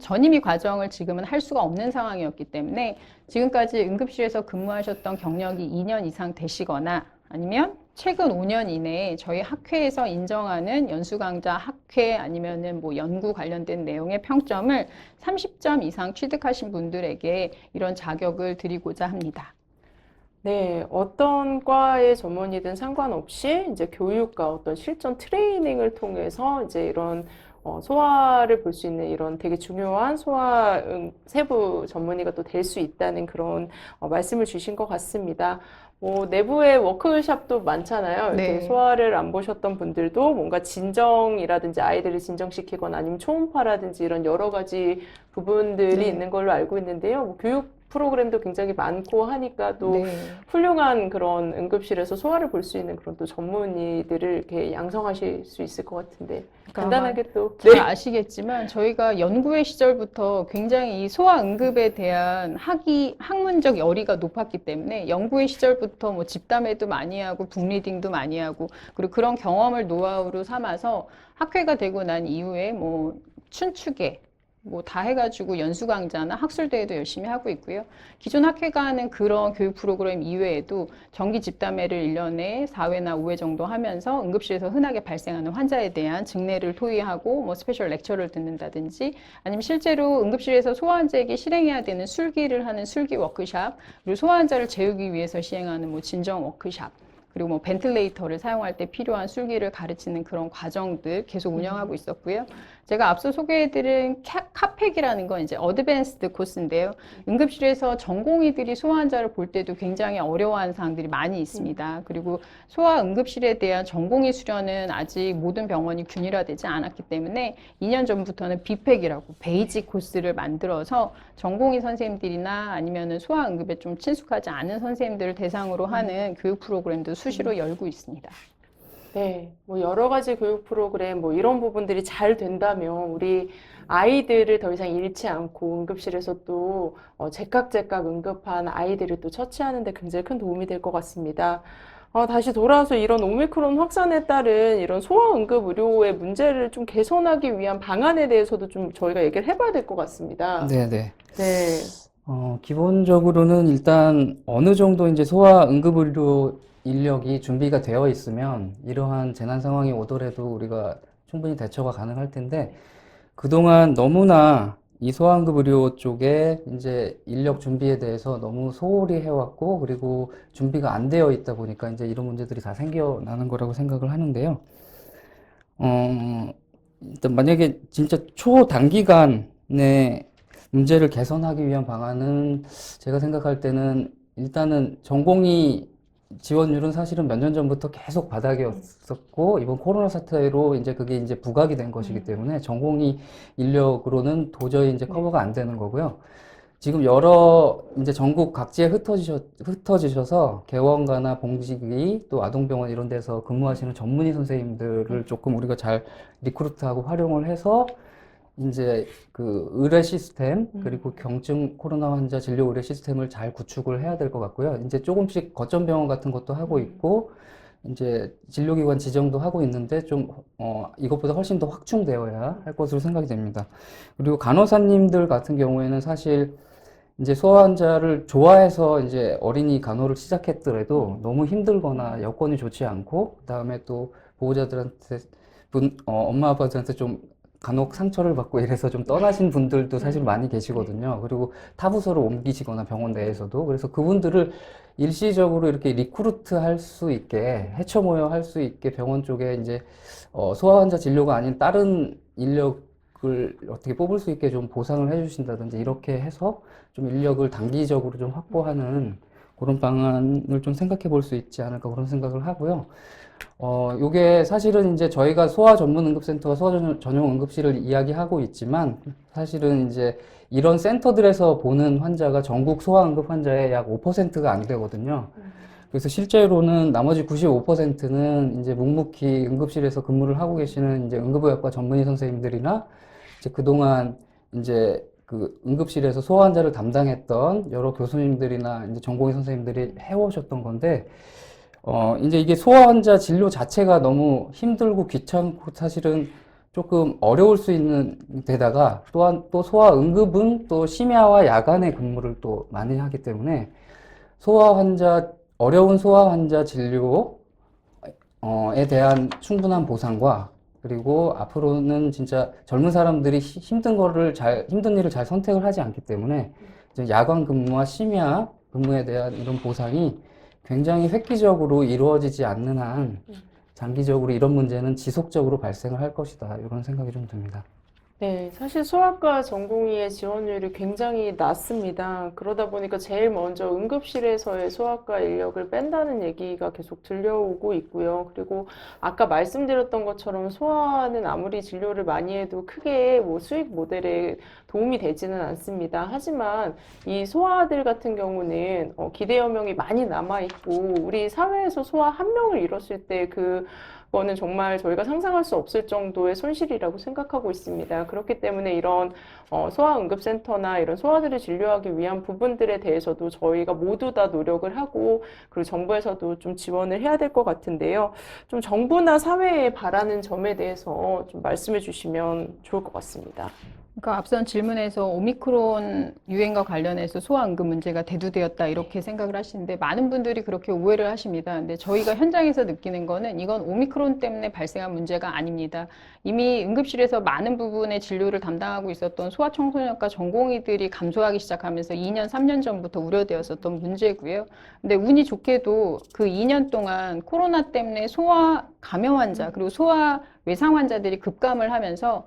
전임의 과정을 지금은 할 수가 없는 상황이었기 때문에 지금까지 응급실에서 근무하셨던 경력이 2년 이상 되시거나 아니면 최근 5년 이내에 저희 학회에서 인정하는 연수강좌 학회 아니면은 뭐 연구 관련된 내용의 평점을 30점 이상 취득하신 분들에게 이런 자격을 드리고자 합니다. 네, 어떤 과의 전문이든 상관없이 이제 교육과 어떤 실전 트레이닝을 통해서 이제 이런 소아를 볼 수 있는 이런 되게 중요한 소아 세부 전문의가 또 될 수 있다는 그런 말씀을 주신 것 같습니다. 뭐 내부에 워크숍도 많잖아요. 이렇게 네. 소아를 안 보셨던 분들도 뭔가 진정이라든지 아이들을 진정시키거나 아니면 초음파라든지 이런 여러 가지 부분들이 네. 있는 걸로 알고 있는데요. 뭐 교육 프로그램도 굉장히 많고 하니까 또 네. 훌륭한 그런 응급실에서 소아를 볼 수 있는 그런 또 전문의들을 이렇게 양성하실 수 있을 것 같은데 간단하게 또 잘 아시겠지만 저희가 연구회 시절부터 굉장히 이 소아 응급에 대한 학문적 열의가 높았기 때문에 연구회 시절부터 뭐 집담회도 많이 하고 북리딩도 많이 하고, 그리고 그런 경험을 노하우로 삼아서 학회가 되고 난 이후에 뭐 춘추계 뭐 다 해가지고 연수 강좌나 학술 대회도 열심히 하고 있고요. 기존 학회가 하는 그런 교육 프로그램 이외에도 정기 집담회를 1년에 4회나 5회 정도 하면서 응급실에서 흔하게 발생하는 환자에 대한 증례를 토의하고 뭐 스페셜 렉처를 듣는다든지, 아니면 실제로 응급실에서 소아 환자에게 실행해야 되는 술기를 하는 술기 워크샵, 그리고 소아 환자를 재우기 위해서 시행하는 뭐 진정 워크샵, 그리고 뭐 벤틀레이터를 사용할 때 필요한 술기를 가르치는 그런 과정들 계속 운영하고 있었고요. 제가 앞서 소개해드린 카펙이라는 건 이제 어드밴스드 코스인데요. 응급실에서 전공의들이 소아 환자를 볼 때도 굉장히 어려워하는 사항들이 많이 있습니다. 그리고 소아 응급실에 대한 전공의 수련은 아직 모든 병원이 균일화되지 않았기 때문에 2년 전부터는 비펙이라고 베이직 코스를 만들어서 전공의 선생님들이나 아니면은 소아 응급에 좀 친숙하지 않은 선생님들을 대상으로 하는 교육 프로그램도 수시로 열고 있습니다. 네, 뭐 여러 가지 교육 프로그램 뭐 이런 부분들이 잘 된다면 우리 아이들을 더 이상 잃지 않고 응급실에서 또 제깍제깍 응급한 아이들을 또 처치하는 데 굉장히 큰 도움이 될 것 같습니다. 다시 돌아와서 이런 오미크론 확산에 따른 이런 소아 응급 의료의 문제를 좀 개선하기 위한 방안에 대해서도 좀 저희가 얘기를 해봐야 될 것 같습니다. 네네. 네. 기본적으로는 일단 어느 정도 이제 소아 응급의료 인력이 준비가 되어 있으면 이러한 재난 상황이 오더라도 우리가 충분히 대처가 가능할 텐데, 그동안 너무나 이 소아응급의료 쪽에 이제 인력 준비에 대해서 너무 소홀히 해왔고, 그리고 준비가 안 되어 있다 보니까 이제 이런 문제들이 다 생겨나는 거라고 생각을 하는데요. 일단 만약에 진짜 초단기간에 문제를 개선하기 위한 방안은 제가 생각할 때는 일단은 전공의 지원율은 사실은 몇 년 전부터 계속 바닥이었었고, 이번 코로나 사태로 이제 그게 이제 부각이 된 것이기 때문에 전공의 인력으로는 도저히 이제 커버가 안 되는 거고요. 지금 여러 이제 전국 각지에 흩어지셔서 개원가나 봉직이 또 아동병원 이런 데서 근무하시는 전문의 선생님들을 조금 우리가 잘 리크루트하고 활용을 해서 이제 그 의뢰 시스템, 그리고 경증 코로나 환자 진료 의뢰 시스템을 잘 구축을 해야 될 것 같고요. 이제 조금씩 거점 병원 같은 것도 하고 있고, 이제 진료기관 지정도 하고 있는데 좀 이것보다 훨씬 더 확충되어야 할 것으로 생각이 됩니다. 그리고 간호사님들 같은 경우에는 사실 이제 소아 환자를 좋아해서 이제 어린이 간호를 시작했더라도 너무 힘들거나 여건이 좋지 않고, 그다음에 또 보호자들한테 엄마 아빠들한테 좀 간혹 상처를 받고 이래서 좀 떠나신 분들도 사실 많이 계시거든요. 그리고 타 부서로 옮기시거나 병원 내에서도. 그래서 그분들을 일시적으로 이렇게 리크루트 할 수 있게, 해쳐 모여 할 수 있게 병원 쪽에 이제, 소아 환자 진료가 아닌 다른 인력을 어떻게 뽑을 수 있게 좀 보상을 해주신다든지 이렇게 해서 좀 인력을 단기적으로 좀 확보하는 그런 방안을 좀 생각해 볼 수 있지 않을까 그런 생각을 하고요. 요게 사실은 이제 저희가 소아 전문 응급센터와 소아 전용 응급실을 이야기하고 있지만 사실은 이제 이런 센터들에서 보는 환자가 전국 소아 응급 환자의 약 5%가 안 되거든요. 그래서 실제로는 나머지 95%는 이제 묵묵히 응급실에서 근무를 하고 계시는 이제 응급의학과 전문의 선생님들이나 이제 그동안 이제 그 응급실에서 소아 환자를 담당했던 여러 교수님들이나 이제 전공의 선생님들이 해오셨던 건데, 이제 이게 소아 환자 진료 자체가 너무 힘들고 귀찮고 사실은 조금 어려울 수 있는 데다가 또한 또 소아 응급은 또 심야와 야간에 근무를 또 많이 하기 때문에 어려운 소아 환자 진료에 대한 충분한 보상과 그리고 앞으로는 진짜 젊은 사람들이 힘든 일을 잘 선택을 하지 않기 때문에 이제 야간 근무와 심야 근무에 대한 이런 보상이 굉장히 획기적으로 이루어지지 않는 한 장기적으로 이런 문제는 지속적으로 발생을 할 것이다. 이런 생각이 좀 듭니다. 네, 사실 소아과 전공의의 지원율이 굉장히 낮습니다. 그러다 보니까 제일 먼저 응급실에서의 소아과 인력을 뺀다는 얘기가 계속 들려오고 있고요. 그리고 아까 말씀드렸던 것처럼 소아는 아무리 진료를 많이 해도 크게 뭐 수익 모델에 도움이 되지는 않습니다. 하지만 이 소아들 같은 경우는 기대 여명이 많이 남아있고 우리 사회에서 소아 한 명을 잃었을 때 그거는 정말 저희가 상상할 수 없을 정도의 손실이라고 생각하고 있습니다. 그렇기 때문에 이런 소아응급센터나 이런 소아들을 진료하기 위한 부분들에 대해서도 저희가 모두 다 노력을 하고 그리고 정부에서도 좀 지원을 해야 될 것 같은데요. 좀 정부나 사회에 바라는 점에 대해서 좀 말씀해 주시면 좋을 것 같습니다. 그러니까 앞선 질문에서 오미크론 유행과 관련해서 소아 응급 문제가 대두되었다 이렇게 생각을 하시는데 많은 분들이 그렇게 오해를 하십니다. 근데 저희가 현장에서 느끼는 거는 이건 오미크론 때문에 발생한 문제가 아닙니다. 이미 응급실에서 많은 부분의 진료를 담당하고 있었던 소아청소년과 전공의들이 감소하기 시작하면서 2년, 3년 전부터 우려되었었던 문제고요. 근데 운이 좋게도 그 2년 동안 코로나 때문에 소아 감염 환자 그리고 소아 외상 환자들이 급감을 하면서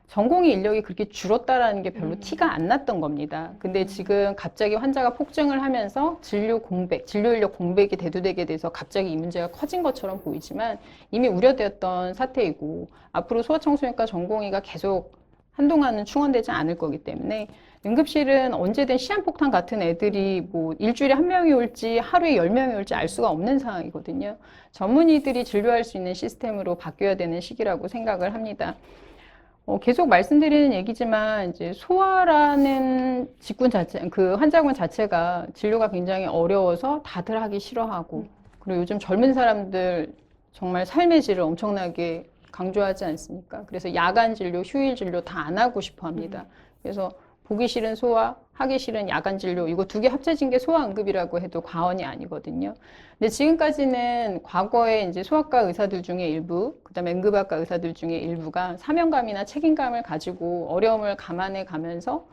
전공의 인력이 그렇게 줄었다라는 게 별로 티가 안 났던 겁니다. 근데 지금 갑자기 환자가 폭증을 하면서 진료 인력 공백이 대두되게 돼서 갑자기 이 문제가 커진 것처럼 보이지만 이미 우려되었던 사태이고 앞으로 소아청소년과 전공의가 계속 한동안은 충원되지 않을 거기 때문에 응급실은 언제든 시한폭탄 같은 애들이 뭐 일주일에 한 명이 올지 하루에 10명이 올지 알 수가 없는 상황이거든요. 전문의들이 진료할 수 있는 시스템으로 바뀌어야 되는 시기라고 생각을 합니다. 계속 말씀드리는 얘기지만 이제 소아라는 직군 자체, 그 환자군 자체가 진료가 굉장히 어려워서 다들 하기 싫어하고 그리고 요즘 젊은 사람들 정말 삶의 질을 엄청나게 강조하지 않습니까? 그래서 야간 진료, 휴일 진료 다 안 하고 싶어 합니다. 그래서 보기 싫은 소아, 하기 싫은 야간 진료 이거 두 개 합쳐진 게 소아 응급이라고 해도 과언이 아니거든요. 근데 지금까지는 과거에 이제 소아과 의사들 중에 일부, 그다음에 응급의학과 의사들 중에 일부가 사명감이나 책임감을 가지고 어려움을 감안해 가면서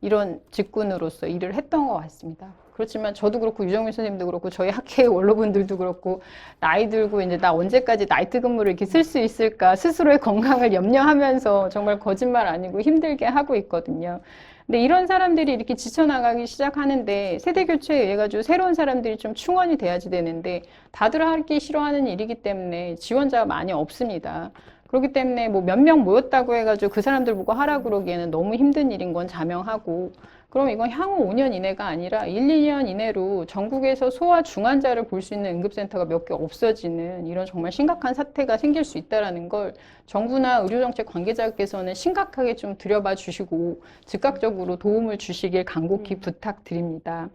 이런 직군으로서 일을 했던 것 같습니다. 그렇지만 저도 그렇고 유정민 선생님도 그렇고 저희 학회 원로분들도 그렇고 나이 들고 이제 나 언제까지 나이트 근무를 이렇게 쓸 수 있을까 스스로의 건강을 염려하면서 정말 거짓말 아니고 힘들게 하고 있거든요. 근데 이런 사람들이 이렇게 지쳐나가기 시작하는데 세대 교체에 의해 가지고 새로운 사람들이 좀 충원이 돼야지 되는데 다들 하기 싫어하는 일이기 때문에 지원자가 많이 없습니다. 그렇기 때문에 뭐 몇 명 모였다고 해가지고 그 사람들 보고 하라 그러기에는 너무 힘든 일인 건 자명하고 그럼 이건 향후 5년 이내가 아니라 1, 2년 이내로 전국에서 소아 중환자를 볼 수 있는 응급센터가 몇 개 없어지는 이런 정말 심각한 사태가 생길 수 있다는 걸 정부나 의료정책 관계자께서는 심각하게 좀 들여봐 주시고 즉각적으로 도움을 주시길 간곡히 부탁드립니다.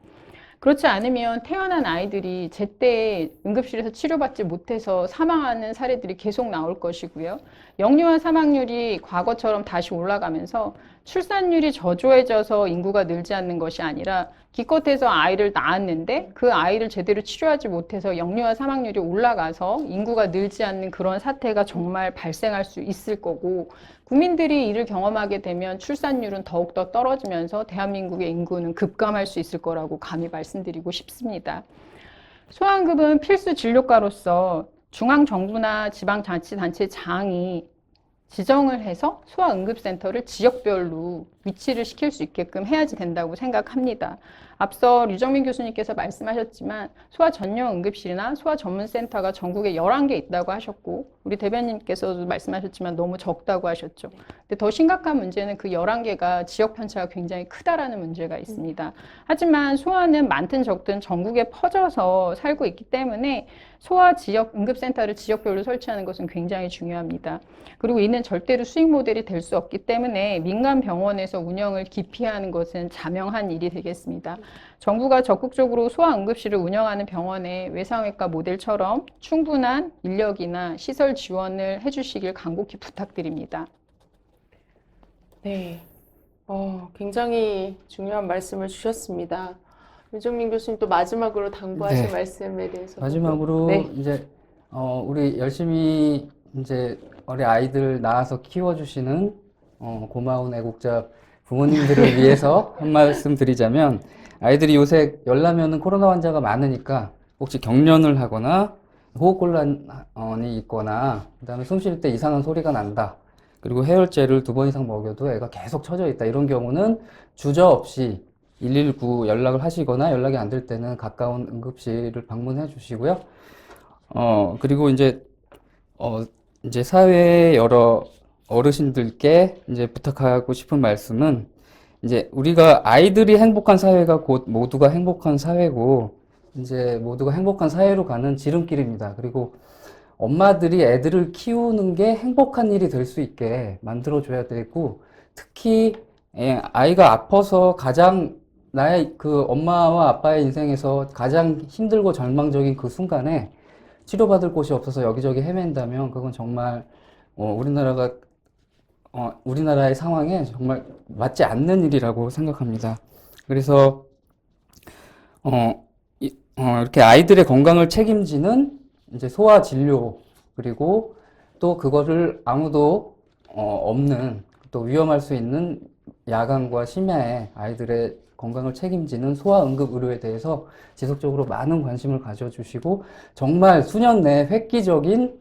그렇지 않으면 태어난 아이들이 제때 응급실에서 치료받지 못해서 사망하는 사례들이 계속 나올 것이고요. 영유아 사망률이 과거처럼 다시 올라가면서 출산율이 저조해져서 인구가 늘지 않는 것이 아니라 기껏해서 아이를 낳았는데 그 아이를 제대로 치료하지 못해서 영유아 사망률이 올라가서 인구가 늘지 않는 그런 사태가 정말 발생할 수 있을 거고, 국민들이 이를 경험하게 되면 출산율은 더욱더 떨어지면서 대한민국의 인구는 급감할 수 있을 거라고 감히 말씀드리고 싶습니다. 소아응급은 필수 진료과로서 중앙정부나 지방자치단체장이 지정을 해서 소아응급센터를 지역별로 위치를 시킬 수 있게끔 해야지 된다고 생각합니다. 앞서 류정민 교수님께서 말씀하셨지만 소아 전용 응급실이나 소아 전문센터가 전국에 11개 있다고 하셨고, 우리 대변인께서도 말씀하셨지만 너무 적다고 하셨죠. 근데 더 심각한 문제는 그 11개가 지역 편차가 굉장히 크다라는 문제가 있습니다. 하지만 소아는 많든 적든 전국에 퍼져서 살고 있기 때문에 소아 지역 응급센터를 지역별로 설치하는 것은 굉장히 중요합니다. 그리고 이는 절대로 수익 모델이 될 수 없기 때문에 민간 병원에서 운영을 기피하는 것은 자명한 일이 되겠습니다. 정부가 적극적으로 소아응급실을 운영하는 병원에 외상외과 모델처럼 충분한 인력이나 시설 지원을 해주시길 간곡히 부탁드립니다. 네, 굉장히 중요한 말씀을 주셨습니다. 류정민 교수님 또 마지막으로 당부하실 네. 말씀에 대해서 마지막으로 네. 이제 우리 열심히 이제 어린 아이들 낳아서 키워주시는 고마운 애국자 부모님들을 위해서 한 말씀 드리자면, 아이들이 요새 열나면은 코로나 환자가 많으니까 혹시 경련을 하거나 호흡곤란이 있거나 그다음에 숨 쉴 때 이상한 소리가 난다, 그리고 해열제를 2번 이상 먹여도 애가 계속 처져 있다, 이런 경우는 주저없이 119 연락을 하시거나 연락이 안 될 때는 가까운 응급실을 방문해 주시고요. 그리고 이제 사회의 여러 어르신들께 이제 부탁하고 싶은 말씀은, 이제 우리가 아이들이 행복한 사회가 곧 모두가 행복한 사회고, 이제 모두가 행복한 사회로 가는 지름길입니다. 그리고 엄마들이 애들을 키우는 게 행복한 일이 될 수 있게 만들어줘야 되고, 특히 아이가 아파서 가장 나의 그 엄마와 아빠의 인생에서 가장 힘들고 절망적인 그 순간에 치료받을 곳이 없어서 여기저기 헤맨다면 그건 정말 우리나라의 상황에 정말 맞지 않는 일이라고 생각합니다. 그래서 이렇게 아이들의 건강을 책임지는 이제 소아 진료, 그리고 또 그거를 아무도 없는, 또 위험할 수 있는 야간과 심야에 아이들의 건강을 책임지는 소아응급 의료에 대해서 지속적으로 많은 관심을 가져주시고, 정말 수년 내에 획기적인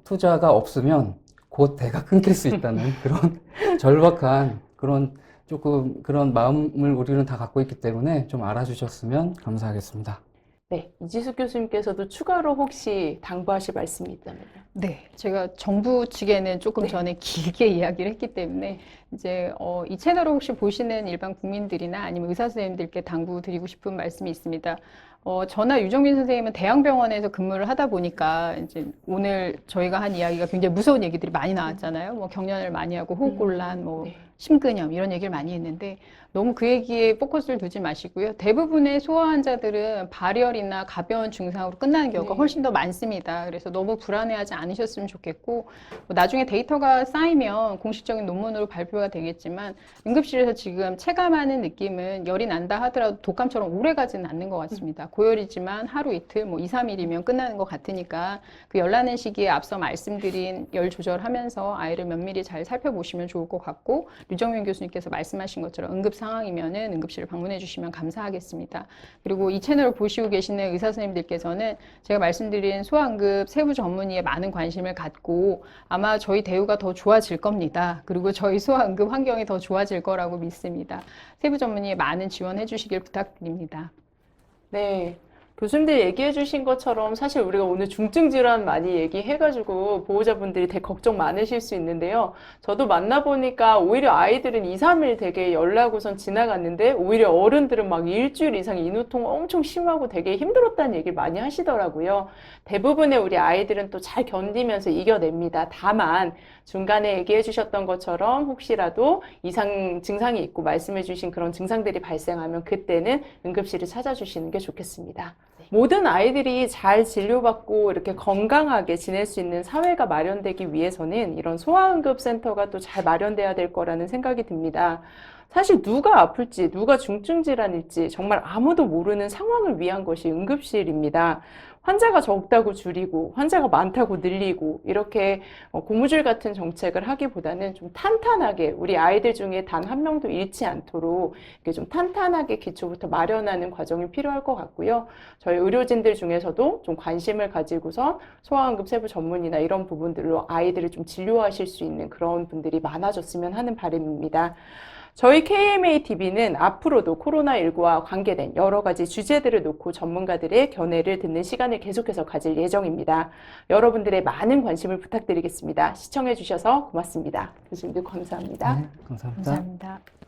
투자가 없으면 곧 대가 끊길 수 있다는 그런 절박한 그런 마음을 우리는 다 갖고 있기 때문에 좀 알아주셨으면 감사하겠습니다. 네, 이지숙 교수님께서도 추가로 혹시 당부하실 말씀이 있다면요? 네, 제가 정부 측에는 조금 전에 길게 이야기를 했기 때문에 이제 이 채널을 혹시 보시는 일반 국민들이나 아니면 의사 선생님들께 당부드리고 싶은 말씀이 있습니다. 저나 유정민 선생님은 대형병원에서 근무를 하다 보니까 이제 오늘 저희가 한 이야기가 굉장히 무서운 얘기들이 많이 나왔잖아요. 뭐 경련을 많이 하고 호흡곤란, 뭐 네. 심근염 이런 얘기를 많이 했는데, 너무 그 얘기에 포커스를 두지 마시고요. 대부분의 소아 환자들은 발열이나 가벼운 증상으로 끝나는 경우가 네. 훨씬 더 많습니다. 그래서 너무 불안해하지 않으셨으면 좋겠고, 뭐 나중에 데이터가 쌓이면 공식적인 논문으로 발표가 되겠지만, 응급실에서 지금 체감하는 느낌은 열이 난다 하더라도 독감처럼 오래 가지는 않는 것 같습니다. 고열이지만 하루 이틀, 뭐 2, 3일이면 끝나는 것 같으니까 그 열나는 시기에 앞서 말씀드린 열 조절하면서 아이를 면밀히 잘 살펴보시면 좋을 것 같고, 류정민 교수님께서 말씀하신 것처럼 응급 상황이면은 응급실을 방문해 주시면 감사하겠습니다. 그리고 이 채널을 보시고 계시는 의사 선생님들께서는 제가 말씀드린 소아응급 세부 전문의에 많은 관심을 갖고 아마 저희 대우가 더 좋아질 겁니다. 그리고 저희 소아응급 환경이 더 좋아질 거라고 믿습니다. 세부 전문의에 많은 지원해 주시길 부탁드립니다. 네. 교수님들이 얘기해 주신 것처럼 사실 우리가 오늘 중증 질환 많이 얘기해가지고 보호자분들이 되게 걱정 많으실 수 있는데요. 저도 만나보니까 오히려 아이들은 2, 3일 되게 열나고선 지나갔는데, 오히려 어른들은 막 일주일 이상 인후통 엄청 심하고 되게 힘들었다는 얘기를 많이 하시더라고요. 대부분의 우리 아이들은 또 잘 견디면서 이겨냅니다. 다만 중간에 얘기해 주셨던 것처럼 혹시라도 이상 증상이 있고 말씀해 주신 그런 증상들이 발생하면 그때는 응급실을 찾아주시는 게 좋겠습니다. 모든 아이들이 잘 진료받고 이렇게 건강하게 지낼 수 있는 사회가 마련되기 위해서는 이런 소아응급센터가 또 잘 마련돼야 될 거라는 생각이 듭니다. 사실 누가 아플지, 누가 중증 질환일지 정말 아무도 모르는 상황을 위한 것이 응급실입니다. 환자가 적다고 줄이고, 환자가 많다고 늘리고, 이렇게 고무줄 같은 정책을 하기보다는 좀 탄탄하게 우리 아이들 중에 단 한 명도 잃지 않도록 이렇게 좀 탄탄하게 기초부터 마련하는 과정이 필요할 것 같고요. 저희 의료진들 중에서도 좀 관심을 가지고서 소아응급 세부 전문의나 이런 부분들로 아이들을 좀 진료하실 수 있는 그런 분들이 많아졌으면 하는 바람입니다. 저희 KMA-TV는 앞으로도 코로나19와 관계된 여러 가지 주제들을 놓고 전문가들의 견해를 듣는 시간을 계속해서 가질 예정입니다. 여러분들의 많은 관심을 부탁드리겠습니다. 시청해 주셔서 고맙습니다. 교수님들 감사합니다. 네, 감사합니다. 감사합니다.